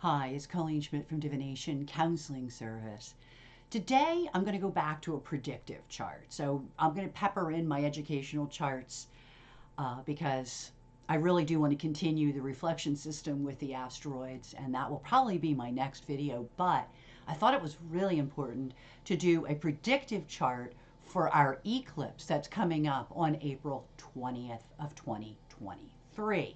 Hi, it's Colleen Schmidt from Divination Counseling Service. Today, I'm going to go back to a predictive chart. So I'm going to pepper in my educational charts because I really do want to continue the reflection system with the asteroids, and that will probably be my next video. But I thought it was really important to do a predictive chart for our eclipse that's coming up on April 20th of 2023.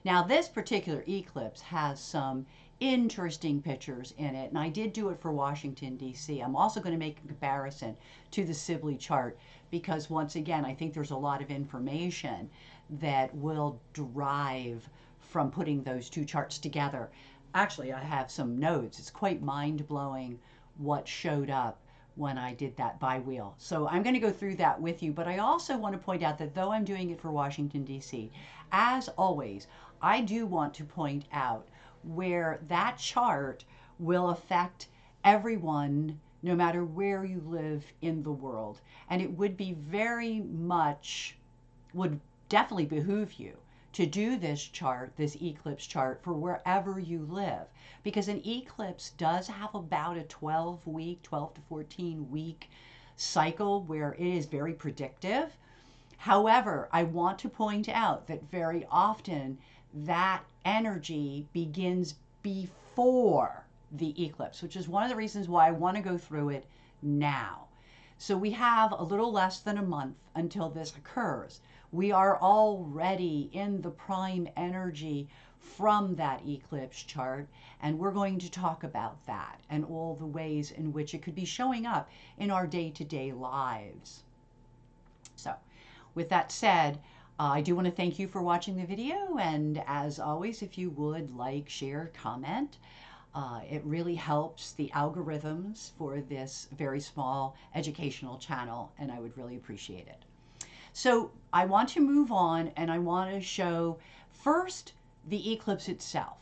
Now, this particular eclipse has some interesting pictures in it, and I did do it for Washington, D.C. I'm also going to make a comparison to the Sibley chart because, once again, I think there's a lot of information that will derive from putting those two charts together. Actually, I have some notes. It's quite mind-blowing what showed up when I did that by wheel. So I'm going to go through that with you, but I also want to point out that though I'm doing it for Washington, D.C., as always, I do want to point out where that chart will affect everyone no matter where you live in the world. And it would be would definitely behoove you to do this chart, this eclipse chart, for wherever you live. Because an eclipse does have about a 12 to 14 week cycle where it is very predictive. However, I want to point out that very often that energy begins before the eclipse, which is one of the reasons why I want to go through it now. So we have a little less than a month until this occurs. We are already in the prime energy from that eclipse chart, and we're going to talk about that and all the ways in which it could be showing up in our day-to-day lives. So, with that said, I do want to thank you for watching the video, and as always, if you would like, share, comment, it really helps the algorithms for this very small educational channel, and I would really appreciate it. So I want to move on, and I want to show first the eclipse itself.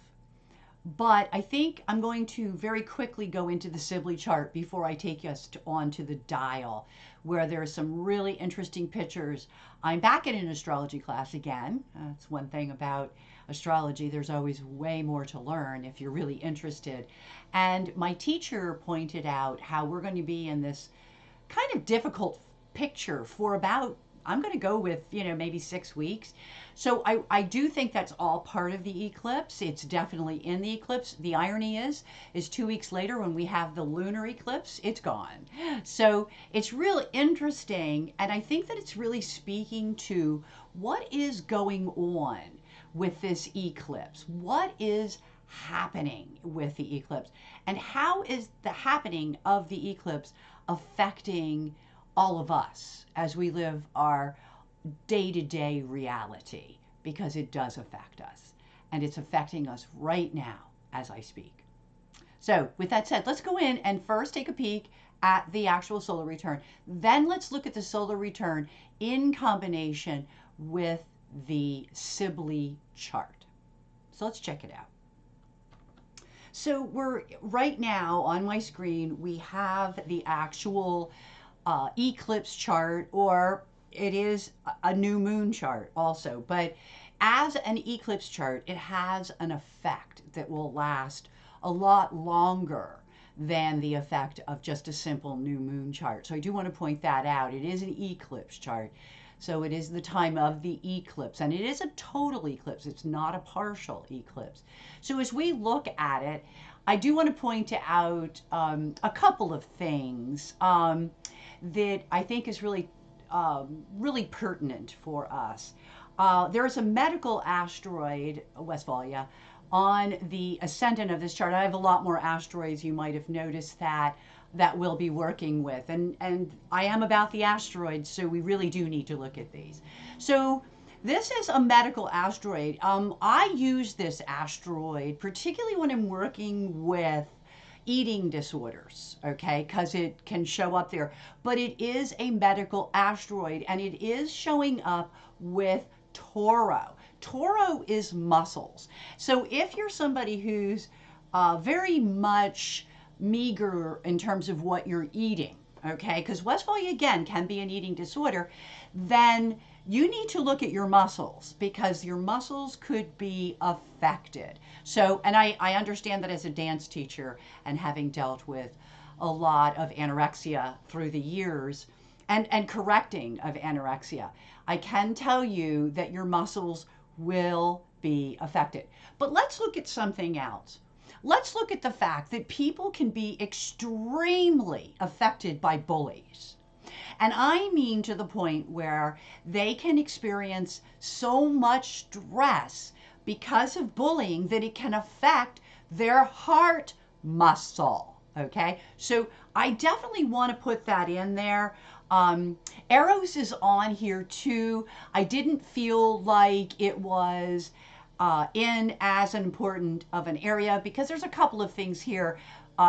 But I think I'm going to very quickly go into the Sibley chart before I take us on to the dial, where there are some really interesting pictures. I'm back in an astrology class again. That's one thing about astrology. There's always way more to learn if you're really interested. And my teacher pointed out how we're going to be in this kind of difficult picture for about, I'm going to go with, maybe 6 weeks. So I do think that's all part of the eclipse. It's definitely in the eclipse. The irony is 2 weeks later when we have the lunar eclipse, it's gone. So it's really interesting. And I think that it's really speaking to what is going on with this eclipse. What is happening with the eclipse? And how is the happening of the eclipse affecting all of us as we live our day-to-day reality, because it does affect us, and it's affecting us right now as I speak. So with that said, let's go in and first take a peek at the actual solar return. Then let's look at the solar return in combination with the Sibley chart. So let's check it out. So we're right now on my screen, we have the actual eclipse chart, or it is a new moon chart also. But as an eclipse chart, it has an effect that will last a lot longer than the effect of just a simple new moon chart. So I do want to point that out. It is an eclipse chart. So it is the time of the eclipse, and it is a total eclipse. It's not a partial eclipse. So as we look at it, I do want to point out a couple of things that I think is really pertinent for us. There's a medical asteroid, Westphalia, on the ascendant of this chart. I have a lot more asteroids, you might have noticed that we'll be working with. And I am about the asteroids, so we really do need to look at these. So this is a medical asteroid. I use this asteroid particularly when I'm working with eating disorders, okay, because it can show up there. But it is a medical asteroid, and it is showing up with Toro. Toro is muscles. So if you're somebody who's very much meager in terms of what you're eating, okay, because Westphalia, again, can be an eating disorder, then you need to look at your muscles because your muscles could be affected. So, and I understand that as a dance teacher and having dealt with a lot of anorexia through the years and correcting of anorexia, I can tell you that your muscles will be affected. But let's look at something else. Let's look at the fact that people can be extremely affected by bullies. And I mean to the point where they can experience so much stress because of bullying that it can affect their heart muscle. Okay, so I definitely want to put that in there. Eros is on here too. I didn't feel like it was in as important of an area because there's a couple of things here.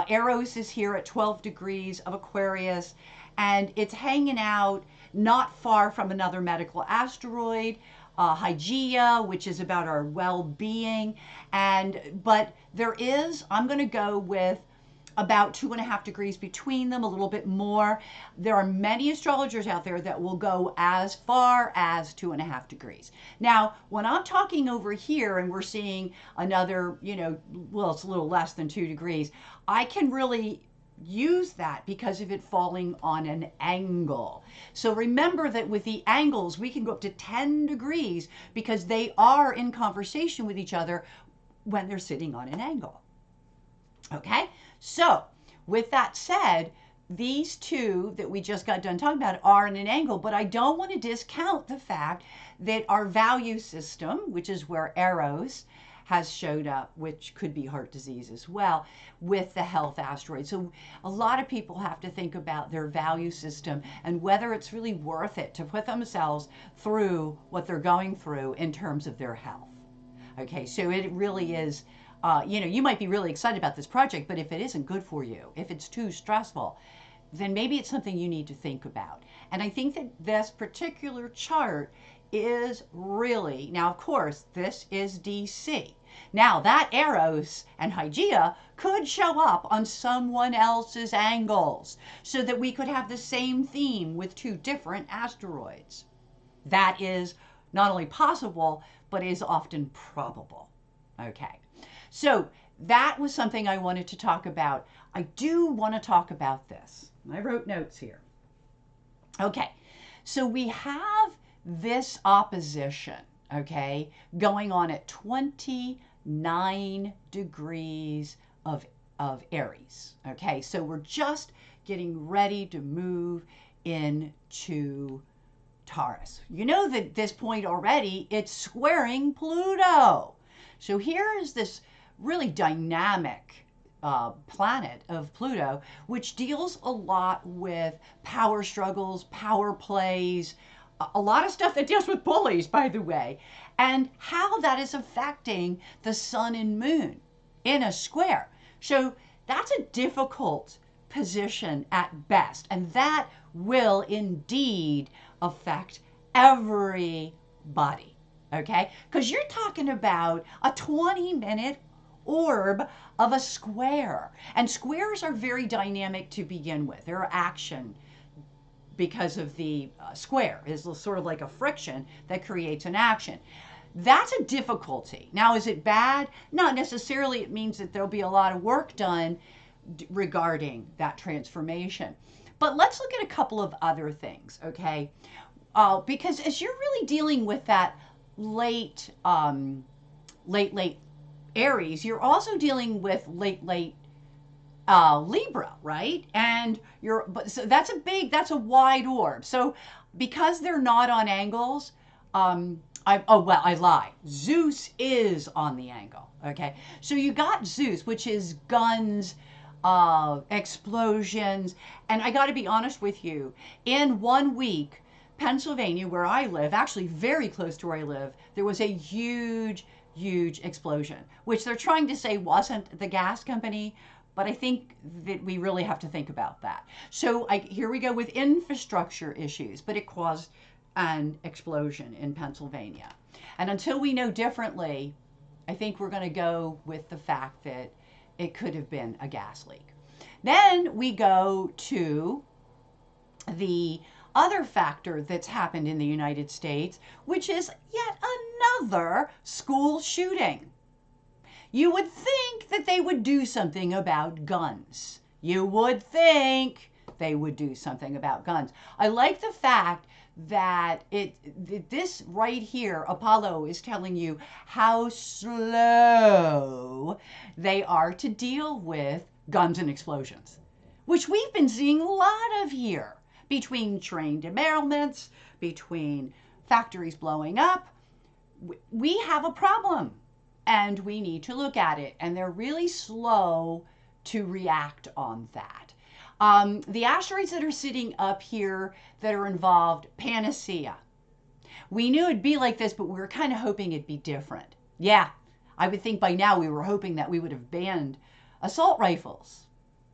Eros is here at 12 degrees of Aquarius, and it's hanging out not far from another medical asteroid, Hygeia, which is about our well-being. But there is, I'm going to go with about 2.5 degrees between them, a little bit more. There are many astrologers out there that will go as far as 2.5 degrees. Now, when I'm talking over here and we're seeing another, well, it's a little less than 2 degrees, I can really use that because of it falling on an angle. So remember that with the angles, we can go up to 10 degrees because they are in conversation with each other when they're sitting on an angle. Okay, so with that said, these two that we just got done talking about are in an angle, but I don't want to discount the fact that our value system, which is where Eros has showed up, which could be heart disease as well, with the health asteroid. So a lot of people have to think about their value system and whether it's really worth it to put themselves through what they're going through in terms of their health. Okay, so it really is. You might be really excited about this project, but if it isn't good for you, if it's too stressful, then maybe it's something you need to think about. And I think that this particular chart is really, now of course, this is DC. Now that Eros and Hygeia could show up on someone else's angles so that we could have the same theme with two different asteroids. That is not only possible, but is often probable. Okay. So that was something I wanted to talk about. I do want to talk about this. I wrote notes here. Okay, so we have this opposition, okay, going on at 29 degrees of Aries. Okay, so we're just getting ready to move into Taurus. You know that at this point already, it's squaring Pluto. So here is this really dynamic planet of Pluto, which deals a lot with power struggles, power plays, a lot of stuff that deals with bullies, by the way, and how that is affecting the sun and moon in a square. So that's a difficult position at best, and that will indeed affect everybody. Okay, because you're talking about a 20-minute orb of a square. And squares are very dynamic to begin with. They're action because of the square is sort of like a friction that creates an action. That's a difficulty. Now, is it bad? Not necessarily. It means that there'll be a lot of work done regarding that transformation. But let's look at a couple of other things, okay? Because as you're really dealing with that late Aries, you're also dealing with late Libra, right? And so that's a wide orb. So because they're not on angles, I lie. Zeus is on the angle. Okay, so you got Zeus, which is guns, explosions, and I got to be honest with you. In 1 week, Pennsylvania, where I live, actually very close to where I live, there was a huge explosion, which they're trying to say wasn't the gas company, but I think that we really have to think about that. So here we go with infrastructure issues, but it caused an explosion in Pennsylvania. And until we know differently, I think we're going to go with the fact that it could have been a gas leak. Then we go to the other factor that's happened in the United States, which is yet another school shooting. You would think that they would do something about guns. You would think they would do something about guns. I like the fact that this right here, Apollo is telling you how slow they are to deal with guns and explosions, which we've been seeing a lot of here, between train derailments, between factories blowing up. We have a problem and we need to look at it, and they're really slow to react on that. The asteroids that are sitting up here that are involved, Panacea. We knew it'd be like this, but we were kind of hoping it'd be different. Yeah, I would think by now we were hoping that we would have banned assault rifles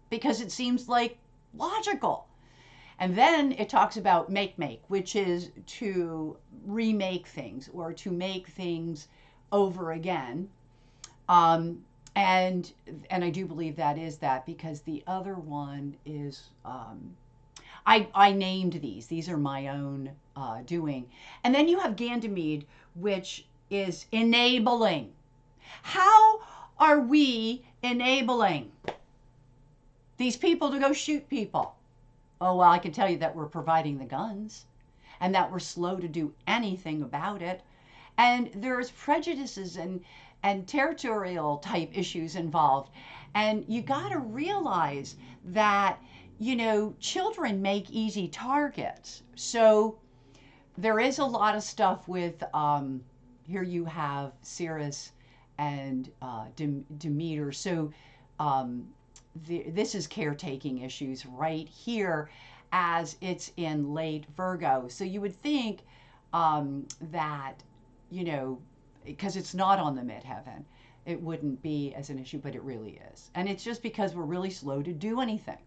because it seems like logical. And then it talks about make, which is to remake things or to make things over again. And I do believe that is that, because the other one is, I named these. These are my own doing. And then you have Ganymede, which is enabling. How are we enabling these people to go shoot people? Oh, well, I can tell you that we're providing the guns and that we're slow to do anything about it. And there's prejudices and territorial type issues involved. And you got to realize that, you know, children make easy targets. So there is a lot of stuff with, here you have Ceres and Demeter. So this is caretaking issues right here as it's in late Virgo. So you would think that, you know, because it's not on the midheaven, it wouldn't be as an issue, but it really is. And it's just because we're really slow to do anything.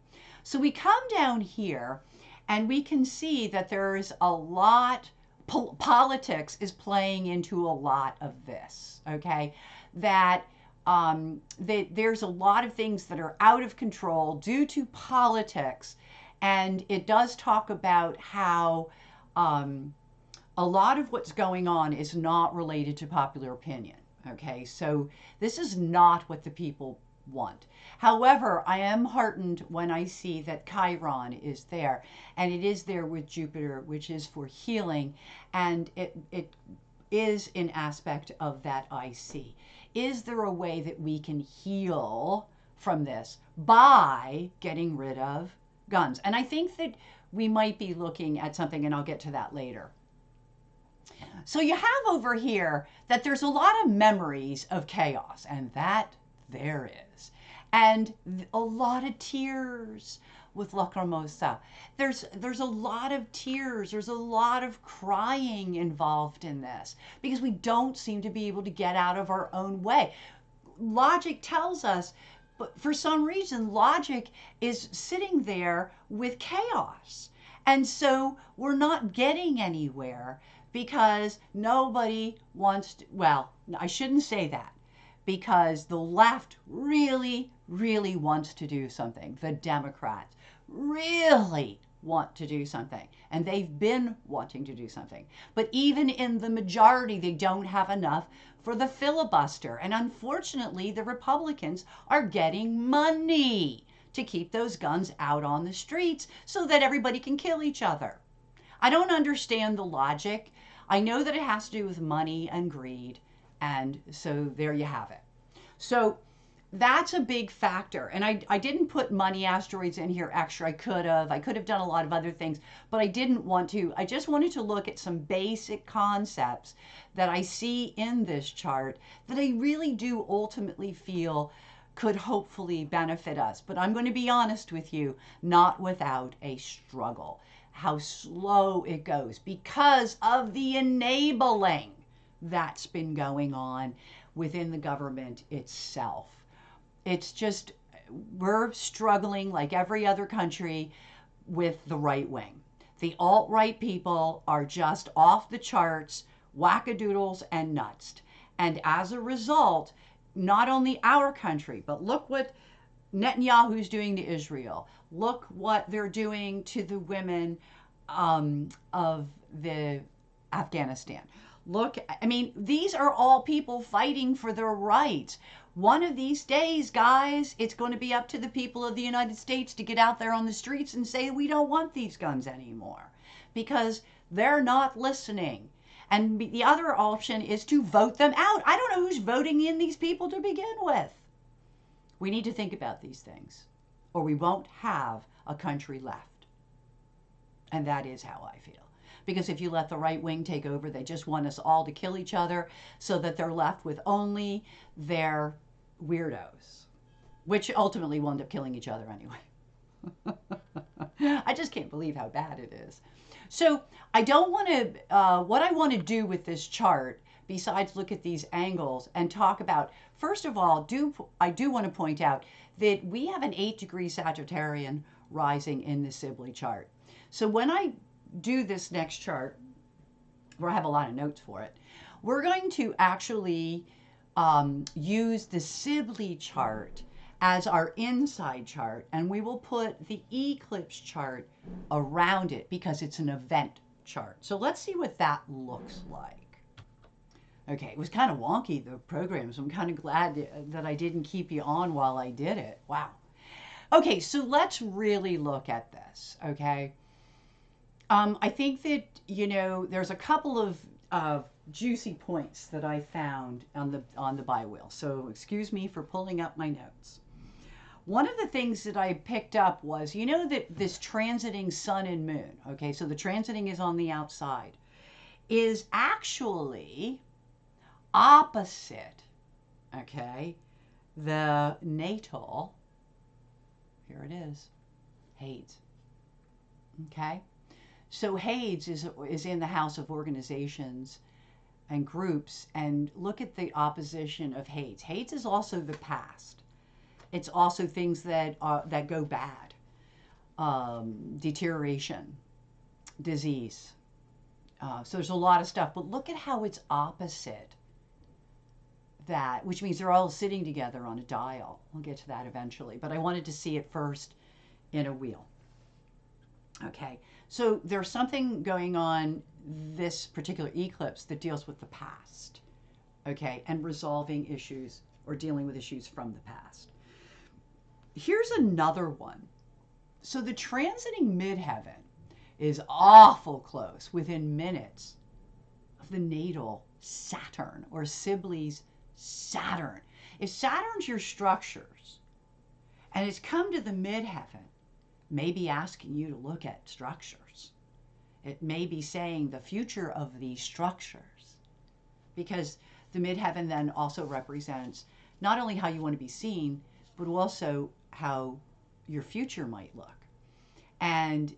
So we come down here and we can see that there's a lot, politics is playing into a lot of this, okay? That there's a lot of things that are out of control due to politics. And it does talk about how a lot of what's going on is not related to popular opinion. Okay, so this is not what the people want. However, I am heartened when I see that Chiron is there, and it is there with Jupiter, which is for healing, and it is an aspect of that I see. Is there a way that we can heal from this by getting rid of guns? And I think that we might be looking at something, and I'll get to that later. So you have over here that there's a lot of memories of chaos, and that there is. And a lot of tears with Lacrimosa. There's a lot of tears. There's a lot of crying involved in this because we don't seem to be able to get out of our own way. Logic tells us, but for some reason, logic is sitting there with chaos. And so we're not getting anywhere because nobody wants to, well, I shouldn't say that, because the left really, really wants to do something. The Democrats really want to do something, and they've been wanting to do something. But even in the majority, they don't have enough for the filibuster. And unfortunately, the Republicans are getting money to keep those guns out on the streets so that everybody can kill each other. I don't understand the logic. I know that it has to do with money and greed, and so there you have it. So that's a big factor. And I didn't put money asteroids in here extra. I could have done a lot of other things, but I didn't want to. I just wanted to look at some basic concepts that I see in this chart that I really do ultimately feel could hopefully benefit us. But I'm going to be honest with you, not without a struggle. How slow it goes because of the enabling that's been going on within the government itself. It's just, we're struggling like every other country with the right wing. The alt-right people are just off the charts, wackadoodles and nuts. And as a result, not only our country, but look what Netanyahu's doing to Israel. Look what they're doing to the women of the Afghanistan. Look, I mean, these are all people fighting for their rights. One of these days, guys, it's going to be up to the people of the United States to get out there on the streets and say, we don't want these guns anymore because they're not listening. And the other option is to vote them out. I don't know who's voting in these people to begin with. We need to think about these things, or we won't have a country left. And that is how I feel. Because if you let the right wing take over, they just want us all to kill each other so that they're left with only their weirdos, which ultimately will end up killing each other anyway. I just can't believe how bad it is. So I don't want to, what I want to do with this chart, besides look at these angles and talk about, first of all, I do want to point out that we have an 8-degree Sagittarian rising in the Sibley chart. So when I do this next chart, where I have a lot of notes for it, we're going to actually use the Sibley chart as our inside chart, and we will put the eclipse chart around it because it's an event chart. So let's see what that looks like. Okay, it was kind of wonky, the program, so I'm kind of glad that I didn't keep you on while I did it. Wow. Okay, so let's really look at this, okay? I think that, there's a couple of juicy points that I found on the bi wheel. So excuse me for pulling up my notes. One of the things that I picked up was, that this transiting sun and moon, okay, so the transiting is on the outside, is actually opposite, okay, the natal, here it is, Hades, okay? So Hades is in the house of organizations and groups, and look at the opposition of Hades. Hades is also the past. It's also things that go bad, deterioration, disease. So there's a lot of stuff, but look at how it's opposite that, which means they're all sitting together on a dial. We'll get to that eventually, but I wanted to see it first in a wheel. Okay, so there's something going on this particular eclipse that deals with the past, okay, and resolving issues or dealing with issues from the past. Here's another one. So the transiting midheaven is awful close, within minutes of the natal Saturn, or Sibley's Saturn. If Saturn's your structures and it's come to the midheaven, may be asking you to look at structures. It may be saying the future of these structures, because the midheaven then also represents not only how you want to be seen, but also how your future might look. And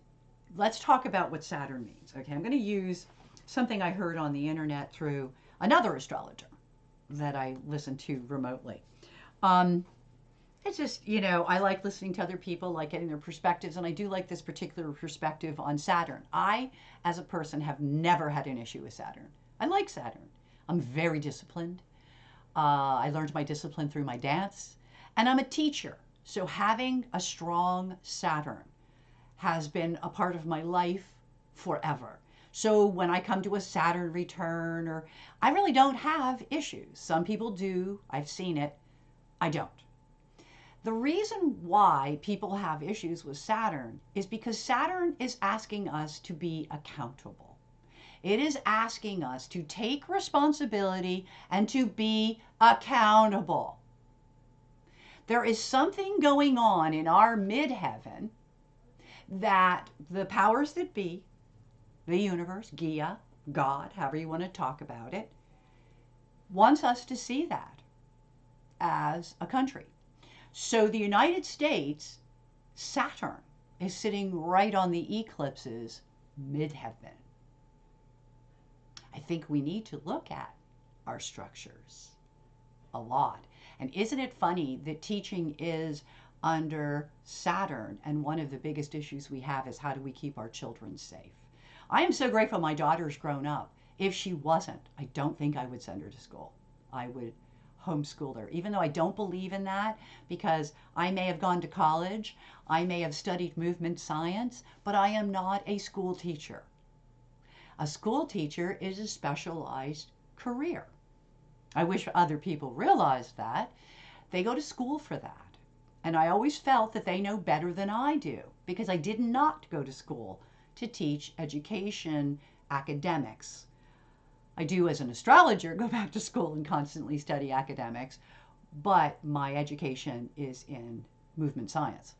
let's talk about what Saturn means. Okay, I'm going to use something I heard on the internet through another astrologer that I listen to remotely. It's just, I like listening to other people, like getting their perspectives, and I do like this particular perspective on Saturn. I, as a person, have never had an issue with Saturn. I like Saturn. I'm very disciplined. I learned my discipline through my dance, and I'm a teacher. So having a strong Saturn has been a part of my life forever. So when I come to a Saturn return, I really don't have issues. Some people do. I've seen it. I don't. The reason why people have issues with Saturn is because Saturn is asking us to be accountable. It is asking us to take responsibility and to be accountable. There is something going on in our midheaven that the powers that be, the universe, Gaia, God, however you want to talk about it, wants us to see that as a country. So the United States, Saturn is sitting right on the eclipse's midheaven. I think we need to look at our structures a lot. And isn't it funny that teaching is under Saturn, and one of the biggest issues we have is how do we keep our children safe? I am so grateful my daughter's grown up. If she wasn't, I don't think I would send her to school. I would homeschooler, even though I don't believe in that, because I may have gone to college, I may have studied movement science, but I am not a school teacher. A school teacher is a specialized career. I wish other people realized that. They go to school for that. And I always felt that they know better than I do because I did not go to school to teach education, academics. I do, as an astrologer, go back to school and constantly study academics, but my education is in movement science.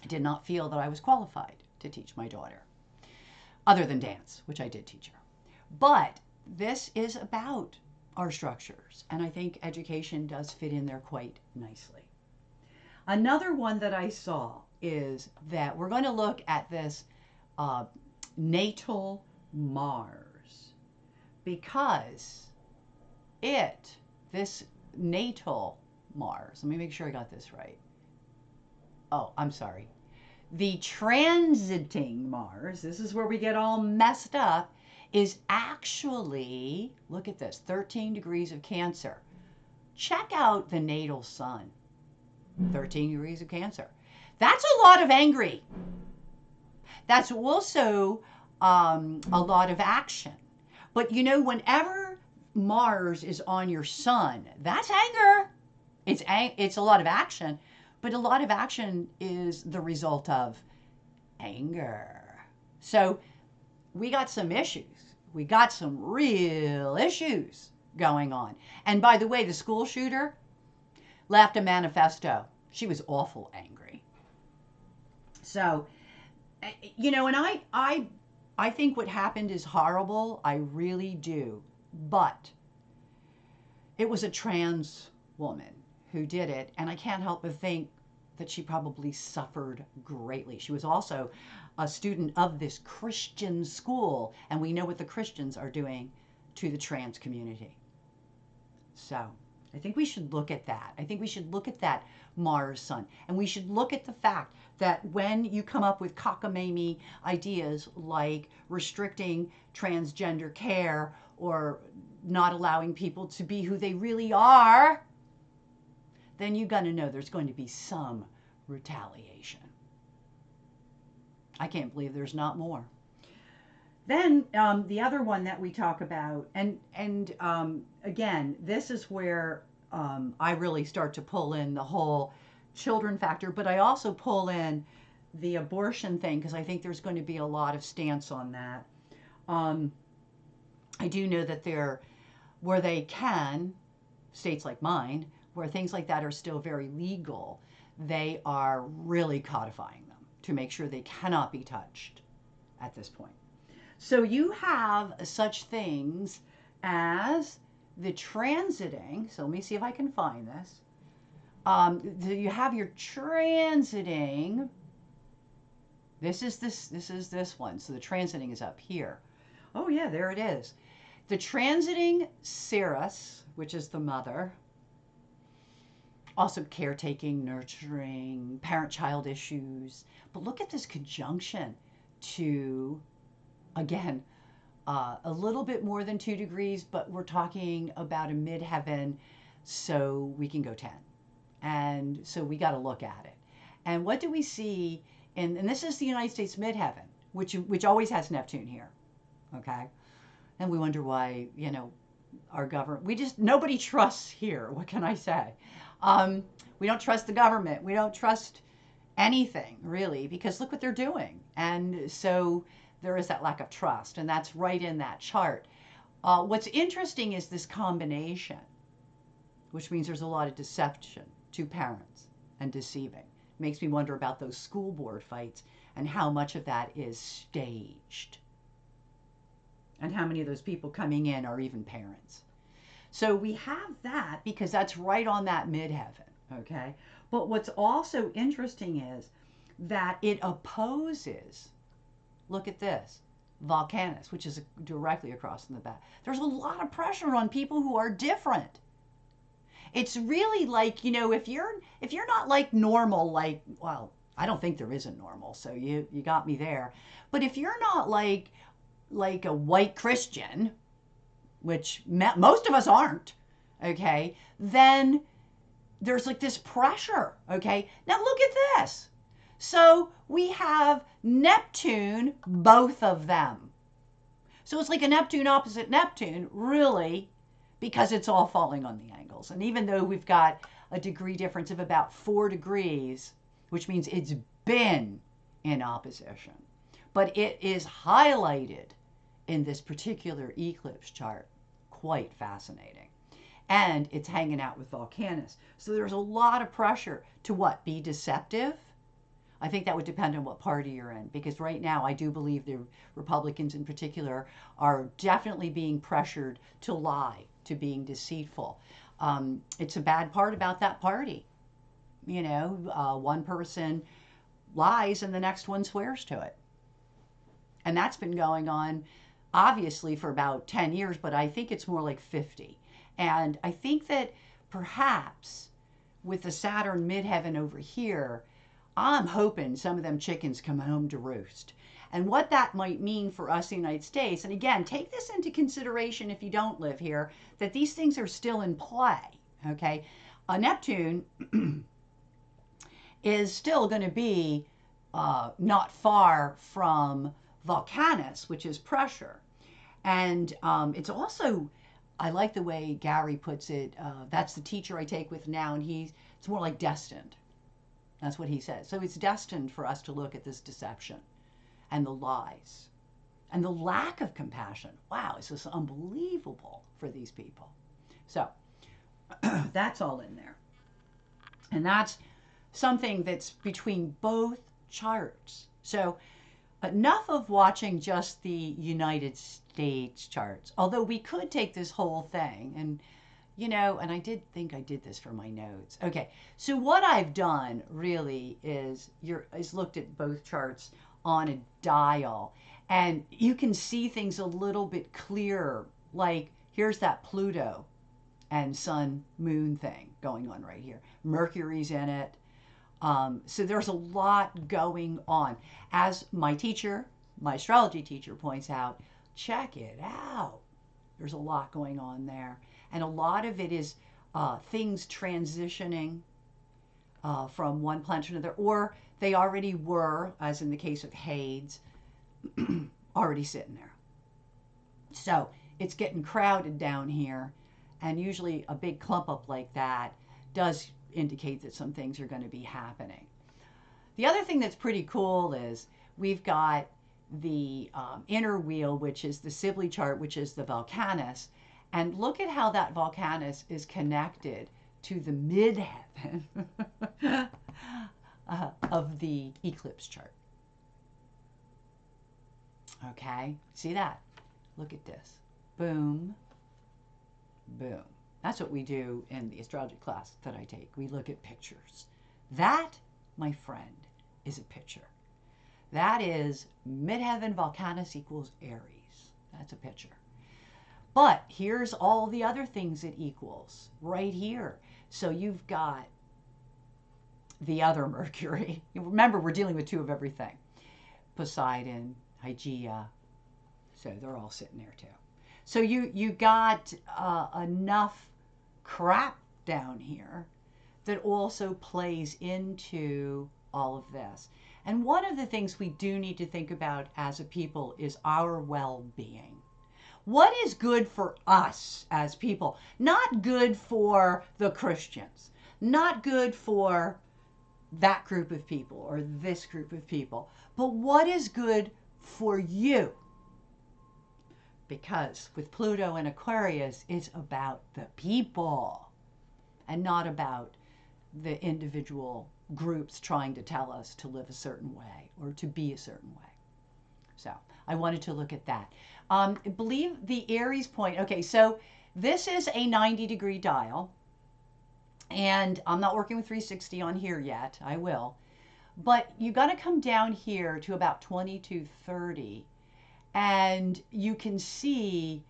I did not feel that I was qualified to teach my daughter, other than dance, which I did teach her. But this is about our structures, and I think education does fit in there quite nicely. Another one that I saw is that we're going to look at this natal Mars, because this natal Mars, let me make sure I got this right. Oh, I'm sorry. The transiting Mars, this is where we get all messed up, is actually, look at this, 13 degrees of Cancer. Check out the natal sun, 13 degrees of Cancer. That's a lot of angry. That's also a lot of action. But you know, whenever Mars is on your sun, that's anger. It's a lot of action, but a lot of action is the result of anger. So we got some issues. We got some real issues going on. And by the way, the school shooter left a manifesto. She was awful angry. So, you know, and I think what happened is horrible. I really do. But it was a trans woman who did it. And I can't help but think that she probably suffered greatly. She was also a student of this Christian school. And we know what the Christians are doing to the trans community. So I think we should look at that. I think we should look at that Mars sun. And we should look at the fact that when you come up with cockamamie ideas like restricting transgender care or not allowing people to be who they really are, then you're going to know there's going to be some retaliation. I can't believe there's not more. Then the other one that we talk about, and again, this is where I really start to pull in the whole children factor, but I also pull in the abortion thing because I think there's going to be a lot of stance on that. I do know that where they can, states like mine, where things like that are still very legal, they are really codifying them to make sure they cannot be touched at this point. So you have such things as the transiting. So let me see if I can find this. You have your transiting. This is this one. So the transiting is up here. Oh yeah, there it is. The transiting Ceres, which is the mother. Also caretaking, nurturing, parent-child issues. But look at this conjunction to, again, a little bit more than 2 degrees, but we're talking about a midheaven, so we can go 10. And so we got to look at it. And what do we see? And this is the United States midheaven, which always has Neptune here. Okay? And we wonder why, you know, our government, nobody trusts here. What can I say? We don't trust the government. We don't trust anything, really, because look what they're doing. And so there is that lack of trust, and that's right in that chart. What's interesting is this combination, which means there's a lot of deception to parents and deceiving. Makes me wonder about those school board fights and how much of that is staged. And how many of those people coming in are even parents. So we have that because that's right on that midheaven, okay? But what's also interesting is that it opposes, look at this, Volcanus, which is directly across in the back. There's a lot of pressure on people who are different. It's really like, you know, if you're not like normal, like, well, I don't think there is a normal, so you got me there. But if you're not like a white Christian, which most of us aren't, okay, then there's like this pressure, okay? Now look at this. So we have Neptune, both of them. So it's like a Neptune opposite Neptune, really, because it's all falling on the angles. And even though we've got a degree difference of about 4 degrees, which means it's been in opposition, but it is highlighted in this particular eclipse chart. Quite fascinating. And it's hanging out with Volcanus. So there's a lot of pressure to what? Be deceptive? I think that would depend on what party you're in, because right now I do believe the Republicans in particular are definitely being pressured to lie, to being deceitful. It's a bad part about that party. You know, one person lies and the next one swears to it. And that's been going on obviously for about 10 years, but I think it's more like 50. And I think that perhaps with the Saturn midheaven over here, I'm hoping some of them chickens come home to roost. And what that might mean for us in the United States, and again, take this into consideration if you don't live here, that these things are still in play, okay? Neptune is still going to be not far from Volcanus, which is pressure. And it's also, I like the way Gary puts it. That's the teacher I take with now, and it's more like destined. That's what he says. So it's destined for us to look at this deception and the lies and the lack of compassion. Wow, it's just unbelievable for these people. So that's all in there. And that's something that's between both charts. So enough of watching just the United States charts, although we could take this whole thing and, you know, and I did think I did this for my notes. Okay, so what I've done really is looked at both charts on a dial, and you can see things a little bit clearer. Like here's that Pluto and Sun Moon thing going on right here. Mercury's in it. So there's a lot going on. As my teacher, my astrology teacher points out, check it out. There's a lot going on there. And a lot of it is things transitioning from one planet to another, or they already were, as in the case of Hades, already sitting there. So it's getting crowded down here, and usually a big clump up like that does indicate that some things are going to be happening. The other thing that's pretty cool is we've got the inner wheel, which is the Sibley chart, which is the Volcanus. And look at how that Volcanus is connected to the midheaven of the eclipse chart. Okay, see that? Look at this. Boom, boom. That's what we do in the astrology class that I take. We look at pictures. That, my friend, is a picture. That is midheaven Volcanus equals Aries. That's a picture. But here's all the other things it equals right here. So you've got the other Mercury. Remember, we're dealing with two of everything. Poseidon, Hygeia. So they're all sitting there too. So you got enough crap down here that also plays into all of this. And one of the things we do need to think about as a people is our well-being. What is good for us as people? Not good for the Christians, not good for that group of people or this group of people, but what is good for you? Because with Pluto and Aquarius, it's about the people and not about the individual groups trying to tell us to live a certain way or to be a certain way. So I wanted to look at that. I believe the Aries point, okay, so this is a 90-degree dial, and I'm not working with 360 on here yet. I will. But you got to come down here to about 2230, and you can see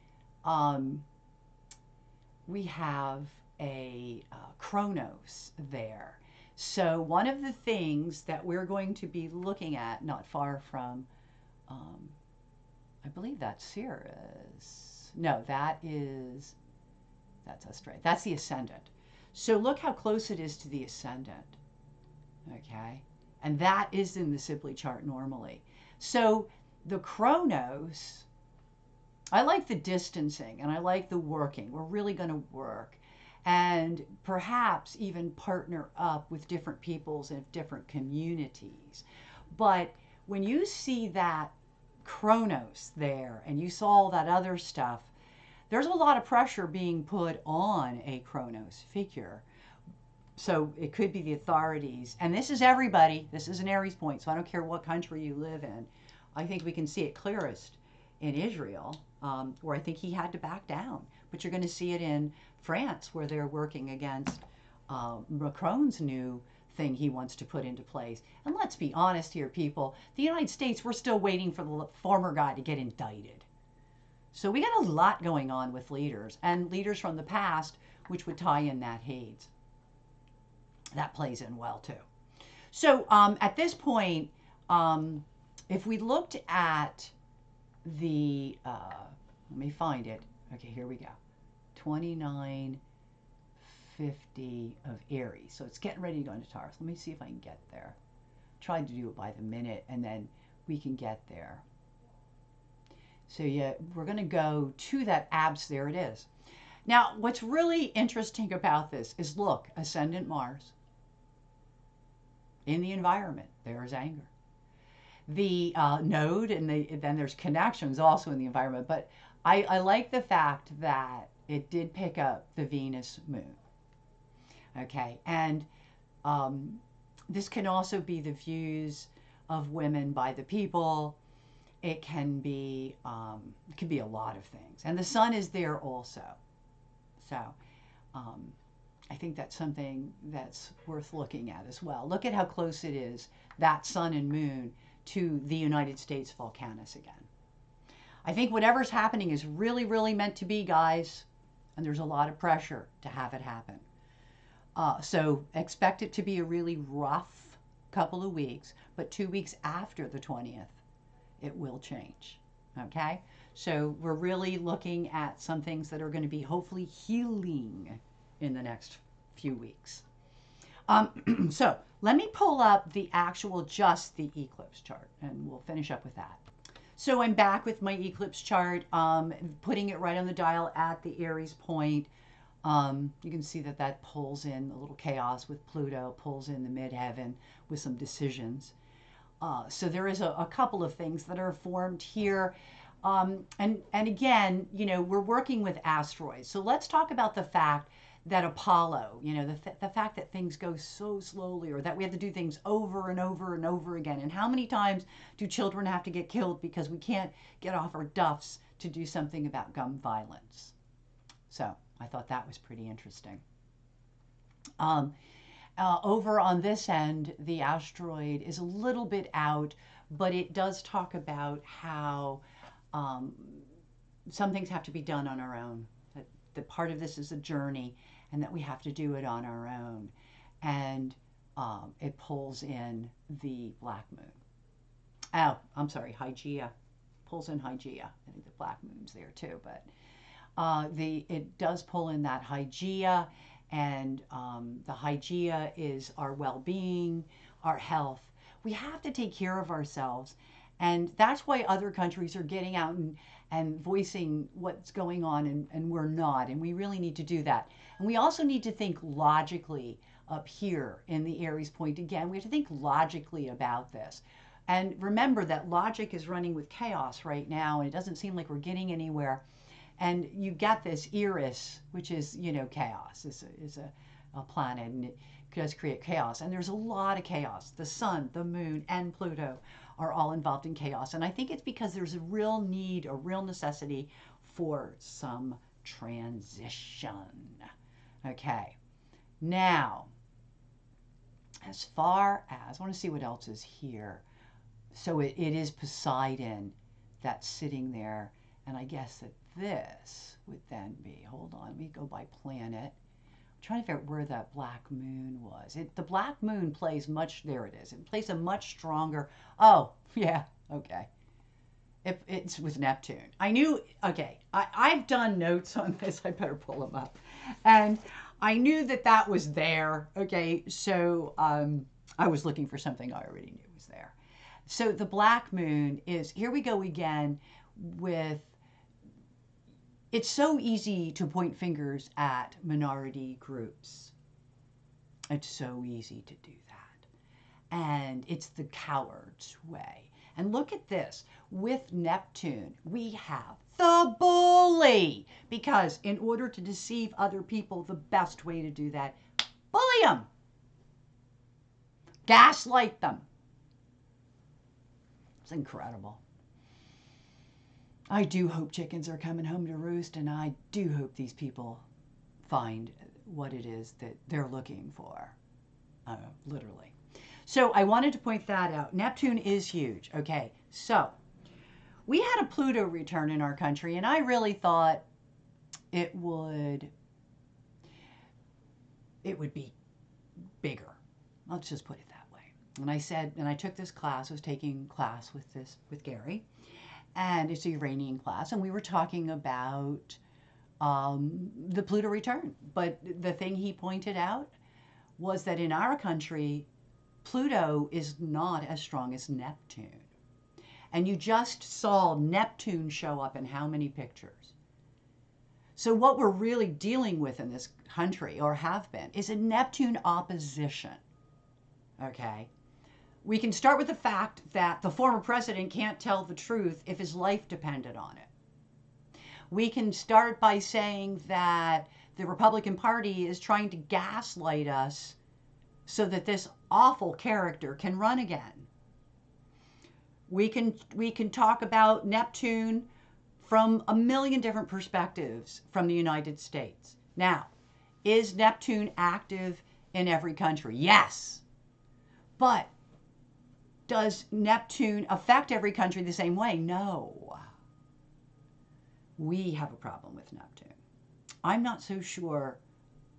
we have a Chronos there. So one of the things that we're going to be looking at not far from, I believe that's Sirius. No, that is That's us straight. That's the ascendant. So look how close it is to the ascendant. Okay. And that is in the Sibley chart normally. So the Chronos, I like the distancing and I like the working. We're really going to work and perhaps even partner up with different peoples and different communities. But when you see that Chronos there and you saw all that other stuff, there's a lot of pressure being put on a Chronos figure. So it could be the authorities, and this is everybody. This is an Aries point, so I don't care what country you live in. I think we can see it clearest in Israel, where I think he had to back down. But you're going to see it in France, where they're working against Macron's new thing he wants to put into place. And let's be honest here, people. The United States, we're still waiting for the former guy to get indicted. So we got a lot going on with leaders, and leaders from the past, which would tie in that Hades. That plays in well too. So at this point, if we looked at the, let me find it. Okay, here we go. 2950 of Aries. So it's getting ready to go into Taurus. Let me see if I can get there. Tried to do it by the minute, and then we can get there. So yeah, we're going to go to that abs. There it is. Now, what's really interesting about this is, look, ascendant Mars. In the environment, there is anger. The node, and then there's connections also in the environment. But I like the fact that it did pick up the Venus moon. Okay, and this can also be the views of women by the people. It can be a lot of things, and the sun is there also. So I think that's something that's worth looking at as well. Look at how close it is, that sun and moon, to the United States volcanus again. I think whatever's happening is really, really meant to be, guys, and there's a lot of pressure to have it happen. So expect it to be a really rough couple of weeks, but 2 weeks after the 20th, it will change. Okay? So we're really looking at some things that are going to be hopefully healing in the next few weeks. So let me pull up the actual, just the eclipse chart, and we'll finish up with that. So I'm back with my eclipse chart, putting it right on the dial at the Aries point. You can see that that pulls in a little chaos with Pluto, pulls in the midheaven with some decisions. So there is a couple of things that are formed here. And again, you know, we're working with asteroids. So let's talk about the fact that Apollo, you know, the fact that things go so slowly, or that we have to do things over and over and over again. And how many times do children have to get killed because we can't get off our duffs to do something about gun violence? So I thought that was pretty interesting. Over on this end, the asteroid is a little bit out, but it does talk about how some things have to be done on our own. That part of this is a journey, and that we have to do it on our own. And it pulls in the black moon. Oh, I'm sorry, Hygeia. Pulls in Hygeia. I think the black moon's there too, but it does pull in that Hygeia, and the Hygeia is our well-being, our health. We have to take care of ourselves, and that's why other countries are getting out and voicing what's going on, and we're not, and we really need to do that. And we also need to think logically up here in the Aries point. Again, we have to think logically about this. And remember that logic is running with chaos right now, and it doesn't seem like we're getting anywhere. And you got this Eris, which is, you know, chaos, is a planet, and it does create chaos. And there's a lot of chaos. The sun, the moon, and Pluto are all involved in chaos. And I think it's because there's a real need, a real necessity for some transition. Okay. Now, as far as, I want to see what else is here. So it is Poseidon that's sitting there. And I guess that this would then be, hold on, let me go by planet. I'm trying to figure out where that black moon was. The black moon plays much, there it is. It plays a much stronger, oh, yeah, okay. if it's with Neptune. I knew, okay, I've done notes on this. I better pull them up. And I knew that that was there. Okay, so I was looking for something I already knew was there. So the black moon is, here we go again with, it's so easy to point fingers at minority groups. It's so easy to do that. And it's the coward's way. And look at this. With Neptune, we have the bully. Because in order to deceive other people, the best way to do that, bully them. Gaslight them. It's incredible. I do hope chickens are coming home to roost, and I do hope these people find what it is that they're looking for. Literally. So I wanted to point that out. Neptune is huge. Okay, so we had a Pluto return in our country, and I really thought it would be bigger. Let's just put it that way. And I said, and I took this class, I was taking class with Gary, and it's a Uranian class, and we were talking about the Pluto return. But the thing he pointed out was that in our country, Pluto is not as strong as Neptune. And you just saw Neptune show up in how many pictures? So what we're really dealing with in this country, or have been, is a Neptune opposition. Okay? We can start with the fact that the former president can't tell the truth if his life depended on it. We can start by saying that the Republican Party is trying to gaslight us so that this awful character can run again. We can talk about Neptune from a million different perspectives from the United States. Now, is Neptune active in every country? Yes. But does Neptune affect every country the same way? No. We have a problem with Neptune. I'm not so sure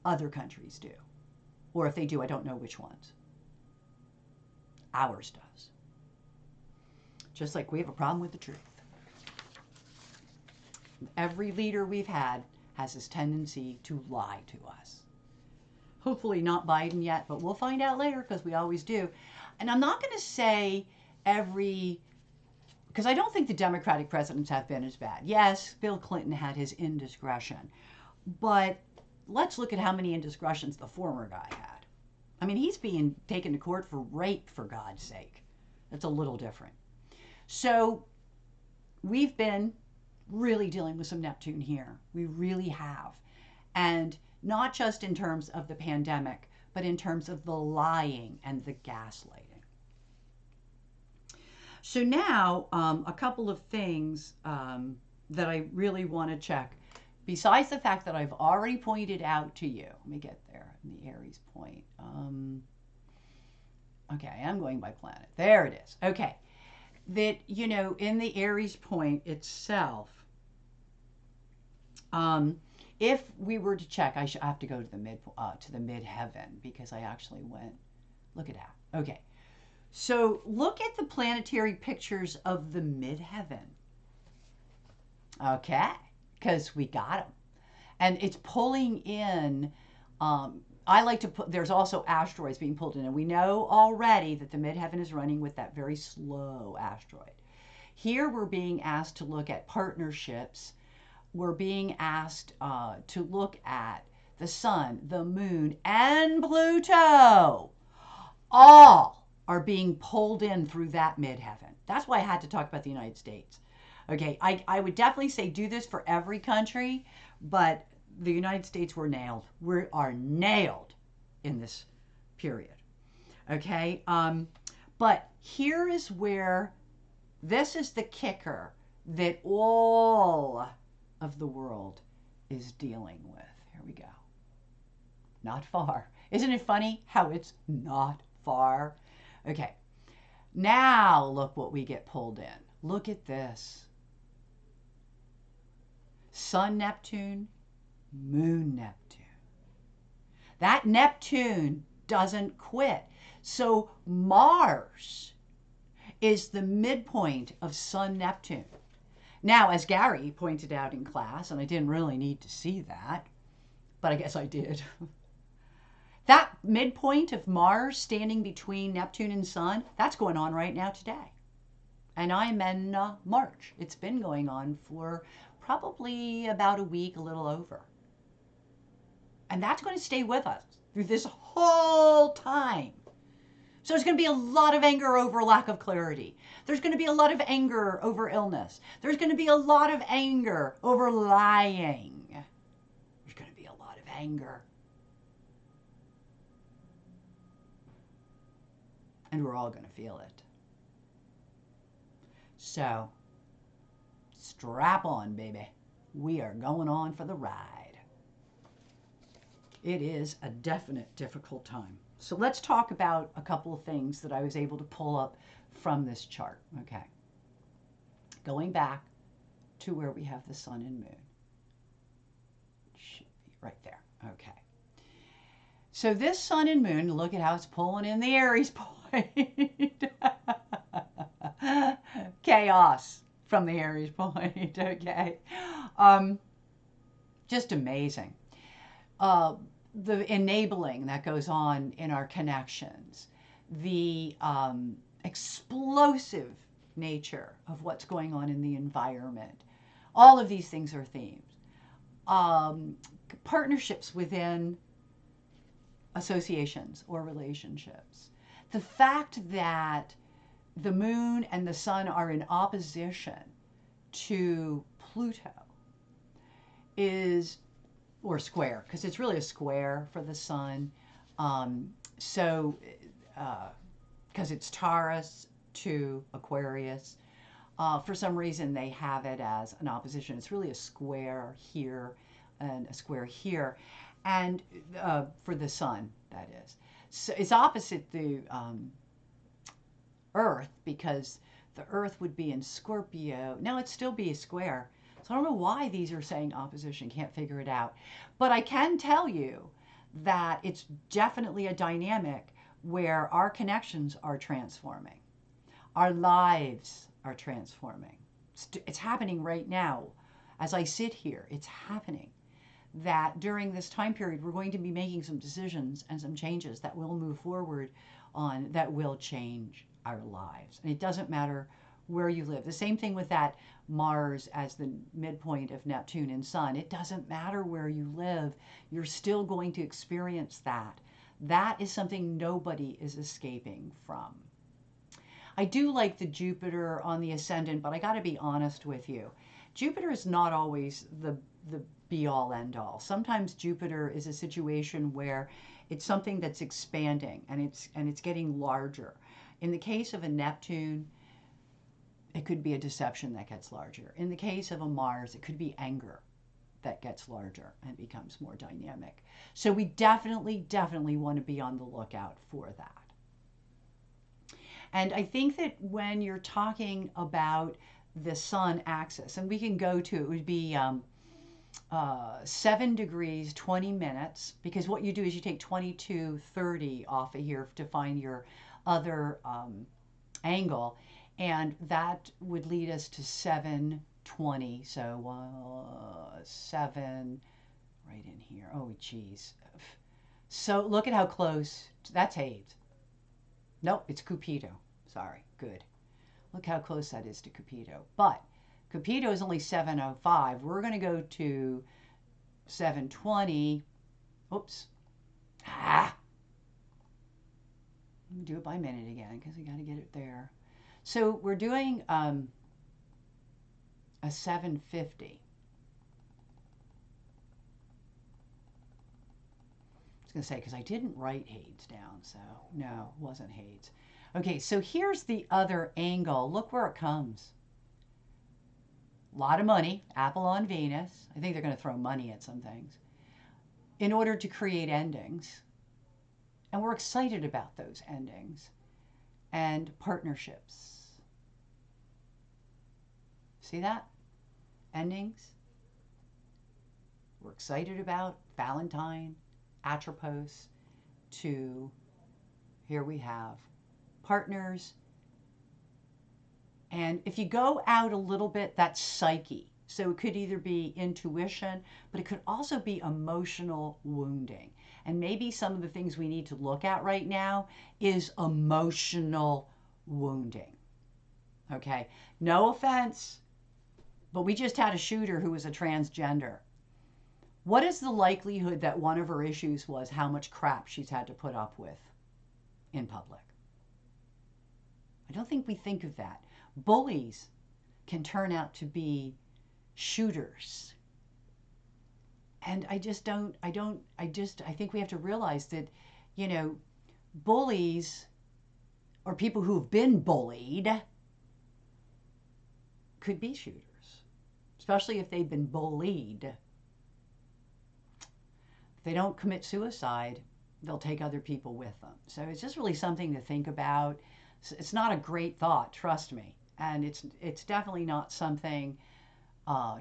other countries do. Or if they do, I don't know which ones. Ours does. Just like we have a problem with the truth. Every leader we've had has this tendency to lie to us. Hopefully not Biden yet, but we'll find out later because we always do. And I'm not going to say because I don't think the Democratic presidents have been as bad. Yes, Bill Clinton had his indiscretion, but let's look at how many indiscretions the former guy had. I mean, he's being taken to court for rape, for God's sake. That's a little different. So we've been really dealing with some Neptune here. We really have. And not just in terms of the pandemic, but in terms of the lying and the gaslighting. So now, a couple of things that I really want to check. Besides the fact that I've already pointed out to you, let me get there in the Aries point. Okay, I'm going by planet. There it is. Okay. That, you know, in the Aries point itself, if we were to check, I have to go to the midheaven because I actually went, look at that. Okay. So look at the planetary pictures of the midheaven. Okay. Because we got them. And it's pulling in, I like to put, there's also asteroids being pulled in. And we know already that the midheaven is running with that very slow asteroid. Here we're being asked to look at partnerships. We're being asked to look at the sun, the moon, and Pluto. All are being pulled in through that midheaven. That's why I had to talk about the United States. Okay, I would definitely say do this for every country, but the United States, we're nailed. We are nailed in this period. Okay, but here is where, this is the kicker that all of the world is dealing with. Here we go. Not far. Isn't it funny how it's not far? Okay, now look what we get pulled in. Look at this. Sun Neptune, Moon Neptune. That Neptune doesn't quit. So Mars is the midpoint of Sun Neptune. Now, as Gary pointed out in class, and I didn't really need to see that, but I guess I did. That midpoint of Mars standing between Neptune and Sun, that's going on right now today. And I'm in March. It's been going on for probably about a week, a little over. And that's going to stay with us through this whole time. So there's going to be a lot of anger over lack of clarity. There's going to be a lot of anger over illness. There's going to be a lot of anger over lying. There's going to be a lot of anger. And we're all going to feel it. So, strap on, baby. We are going on for the ride. It is a definite difficult time. So let's talk about a couple of things that I was able to pull up from this chart. Okay. Going back to where we have the sun and moon. Should be right there. Okay. So this sun and moon, look at how it's pulling in the Aries point. Chaos from the Aries point. Okay. Just amazing. The enabling that goes on in our connections, the explosive nature of what's going on in the environment. All of these things are themes. Partnerships within associations or relationships. The fact that the moon and the sun are in opposition to Pluto is, or square, because it's really a square for the sun. Because it's Taurus to Aquarius. For some reason, they have it as an opposition. It's really a square here and a square here. And for the sun, that is. So it's opposite the Earth, because the Earth would be in Scorpio. Now it'd still be a square. So I don't know why these are saying opposition, can't figure it out. But I can tell you that it's definitely a dynamic where our connections are transforming. Our lives are transforming. It's happening right now. As I sit here, it's happening. That during this time period, we're going to be making some decisions and some changes that will move forward on, that will change our lives. And it doesn't matter where you live. The same thing with that Mars as the midpoint of Neptune and Sun. It doesn't matter where you live. You're still going to experience that. That is something nobody is escaping from. I do like the Jupiter on the ascendant, but I got to be honest with you. Jupiter is not always the be-all, end-all. Sometimes Jupiter is a situation where it's something that's expanding and it's getting larger. In the case of a Neptune, it could be a deception that gets larger. In the case of a Mars, it could be anger that gets larger and becomes more dynamic. So we definitely want to be on the lookout for that. And I think that when you're talking about the sun axis, and we can go to, it would be 7 degrees, 20 minutes, because what you do is you take 22:30 off of here to find your other angle, and that would lead us to 7:20. So 7 right in here. Oh, geez. So look at how close. That's Hades. Nope, it's Cupido. Sorry. Good. Look how close that is to Cupido. But Cupido is only 7:05. We're going to go to 7:20. Oops. Do it by minute again, because we got to get it there. So we're doing a 7:50. I was going to say, because I didn't write Hades down, so no, it wasn't Hades. Okay, so here's the other angle. Look where it comes. A lot of money, Apple on Venus. I think they're going to throw money at some things in order to create endings. And we're excited about those endings and partnerships. See that? Endings. We're excited about Valentine, Atropos, to here we have partners And if you go out a little bit, that's psyche. So it could either be intuition, but it could also be emotional wounding. And maybe some of the things we need to look at right now is emotional wounding. Okay, no offense, but we just had a shooter who was a transgender. What is the likelihood that one of her issues was how much crap she's had to put up with in public? I don't think we think of that. Bullies can turn out to be shooters. And I think we have to realize that, you know, bullies or people who've been bullied could be shooters, especially if they've been bullied. If they don't commit suicide, they'll take other people with them. So it's just really something to think about. It's not a great thought, trust me. And it's definitely not something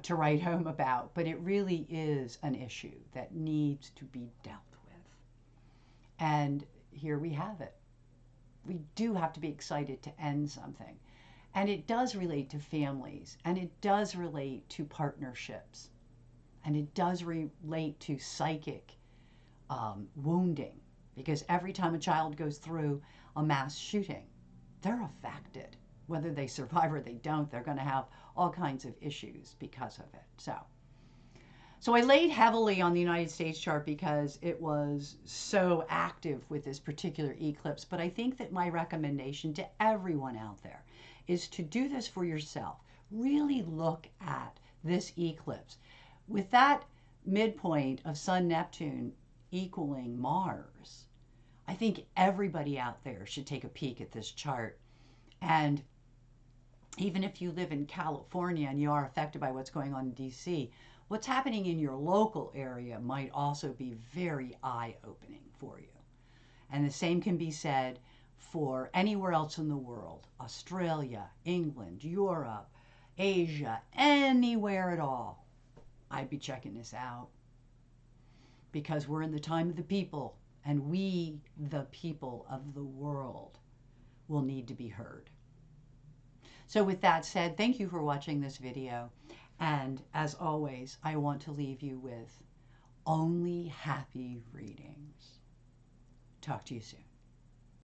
to write home about, but it really is an issue that needs to be dealt with. And here we have it. We do have to be excited to end something. And it does relate to families, and it does relate to partnerships, and it does relate to psychic wounding, because every time a child goes through a mass shooting, they're affected. Whether they survive or they don't, they're going to have all kinds of issues because of it. So I laid heavily on the United States chart because it was so active with this particular eclipse. But I think that my recommendation to everyone out there is to do this for yourself. Really look at this eclipse. With that midpoint of Sun Neptune equaling Mars, I think everybody out there should take a peek at this chart. And even if you live in California and you are affected by what's going on in DC, what's happening in your local area might also be very eye-opening for you. And the same can be said for anywhere else in the world, Australia, England, Europe, Asia, anywhere at all. I'd be checking this out because we're in the time of the people, and we, the people of the world, will need to be heard. So with that said, thank you for watching this video. And as always, I want to leave you with only happy readings. Talk to you soon.